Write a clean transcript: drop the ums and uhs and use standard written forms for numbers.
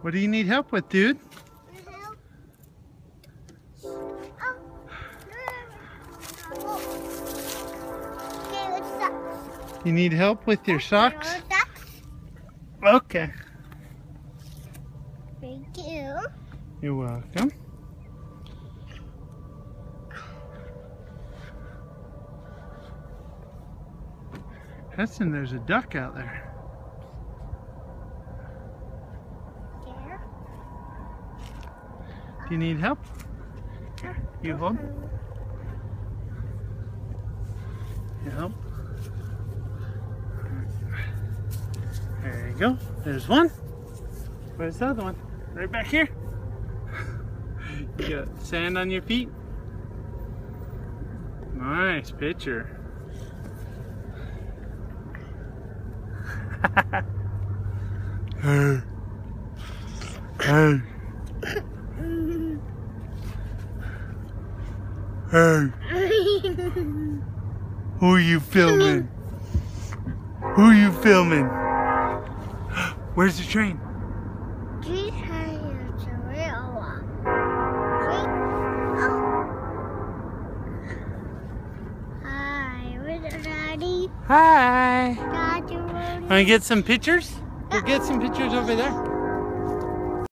What do you need help with, dude? You need help with your socks? Okay. Thank you. You're welcome. Hudson, there's a duck out there. There. Do you need help? Here, you hold. You help. There you go. There's one. Where's the other one? Right back here. You got sand on your feet? Nice picture. Hey. Hey. Hey. Who are you filming? Who are you filming? Where's the train? This train is a real one. Hi, where's Daddy? Hi. Daddy, Want to get some pictures? We'll get some pictures over there.